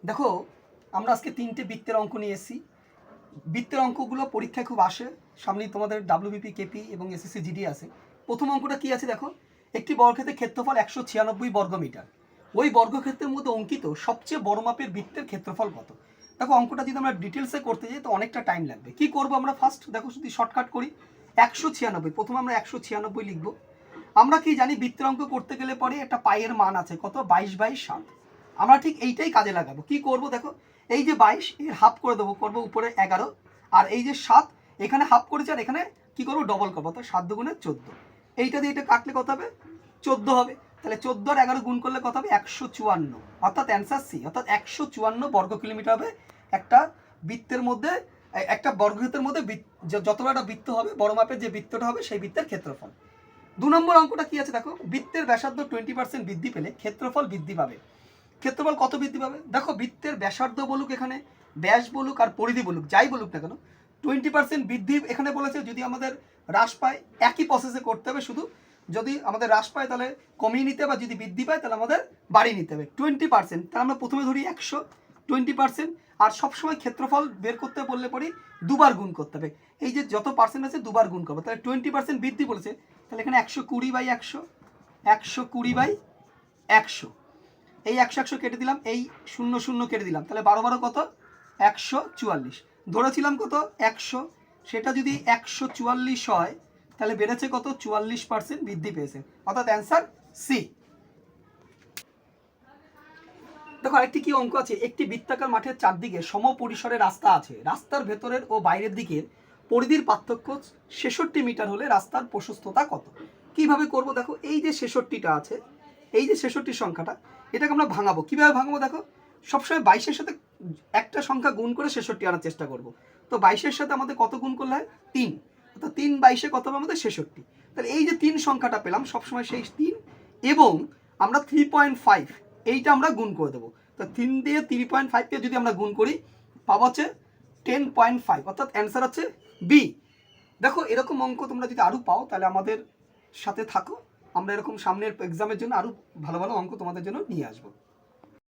দেখো আমরা আজকে 3টে বৃত্তের অঙ্ক নিয়ে এসেছি। বৃত্তের অঙ্কগুলো পরীক্ষায় খুব আসে, সামনেই তোমাদের ডাব্লিউবিপি, কেপি এবং এসএসসি জিডি আছে। প্রথম অঙ্কটা কি আছে দেখো, একটি বর্গক্ষেত্রের ক্ষেত্রফল 196 বর্গমিটার, ওই বর্গক্ষেত্রের মধ্যে অঙ্কিত সবচেয়ে বড় মাপের বৃত্তের ক্ষেত্রফল কত। দেখো অঙ্কটা যদি আমরা ডিটেলসে করতে যাই তো অনেকটা টাইম লাগবে। কি করব আমরা ফার্স্ট, দেখো যদি শর্টকাট করি 196, প্রথমে আমরা 196 লিখবো। আমরা কি জানি বৃত্তের অঙ্ক করতে গেলে পরে একটা পায়ের মান আছে কত, 22/7। আমরা ঠিক এইটাই কাজে লাগাবো। কি করব দেখো, এই যে 22 এর হাফ করে দেবো, করবো উপরে 11, আর এই যে 7 এখানে হাফ করেছে, আর এখানে কি করবো ডবল করবো, তো 7 দুগুণে 14। এইটা দিয়ে এটা কাটলে কত হবে, 14 হবে। তাহলে 14 আর 11 গুণ করলে কত হবে, 154, অর্থাৎ অ্যান্সার সি, অর্থাৎ 154 বর্গ কিলোমিটার হবে একটা বৃত্তের মধ্যে, একটা বর্গক্ষেত্রের মধ্যে যত বড় একটা বৃত্ত হবে, বড় মাপের যে বৃত্তটা হবে সেই বৃত্তের ক্ষেত্রফল। 2 নম্বর অঙ্কটা কি আছে দেখো, বৃত্তের ব্যাসার্ধ 20% বৃদ্ধি পেলে ক্ষেত্রফল বৃদ্ধি পাবে। ক্ষেত্রফল কত বৃদ্ধি পাবে, দেখো বৃত্তের ব্যাসার্ধ বলুক, এখানে ব্যাস বলুক আর পরিধি বলুক, যাই বলুক না কেন, 20% বৃদ্ধি এখানে বলেছে। যদি আমাদের হ্রাস পায় একই প্রসেসে করতে হবে, শুধু যদি আমাদের হ্রাস পায় তাহলে কমিয়ে নিতে হবে, যদি বৃদ্ধি পায় তাহলে আমাদের বাড়িয়ে নিতে হবে 20%। তাহলে আমরা প্রথমে ধরি 100, 20%। আর সবসময় ক্ষেত্রফল বের করতে বললে পরে দুবার গুণ করতে হবে, এই যে যত পার্সেন্ট আছে দুবার গুণ করবো। তাহলে 20% বৃদ্ধি বলেছে, তাহলে এখানে 120/100, 120/100, এই 100 কেটে দিলাম, এই 0 কেটে দিলাম, তাহলে 12 12 কত, 144। ধরেছিলাম কত 100, সেটা যদি 144 হয় তাহলে বেড়েছে কত, 44% বৃদ্ধি পেয়েছে, অর্থাৎ অ্যান্সার সি। দেখো আরেকটি কি অঙ্ক আছে, একটি বৃত্তাকার মাঠের চারদিকে সম পরিসরের রাস্তা আছে, রাস্তার ভেতরের ও বাইরের দিকের পরিধির পার্থক্য 66 মিটার হলে রাস্তার প্রশস্ততা কত। কিভাবে করব দেখো, এই যে 66টা আছে, এই যে 66 সংখ্যাটা, এটাকে আমরা ভাঙাবো। কিভাবে ভাঙাবো দেখো, সবসময় 22-এর সাথে একটা সংখ্যা গুণ করে 66 আনার চেষ্টা করব। তো 22-এর সাথে আমাদের কত গুণ করলে হয়, 3, অর্থাৎ 3/22 কত হবে আমাদের 66। তাহলে এই যে 3 সংখ্যাটা পেলাম, সবসময় সেই 3 এবং আমরা 3.5 এইটা আমরা গুণ করে দেবো। তো 3 দিয়ে 3.5কে যদি আমরা গুণ করি পাবো হচ্ছে 10.5, অর্থাৎ অ্যান্সার হচ্ছে বি। দেখো এরকম অঙ্ক তোমরা যদি আরও পাও তাহলে আমাদের সাথে থাকো, আমরা এরকম সামনের এক্সামের জন্য আরও ভালো ভালো অঙ্ক তোমাদের জন্য নিয়ে আসবো।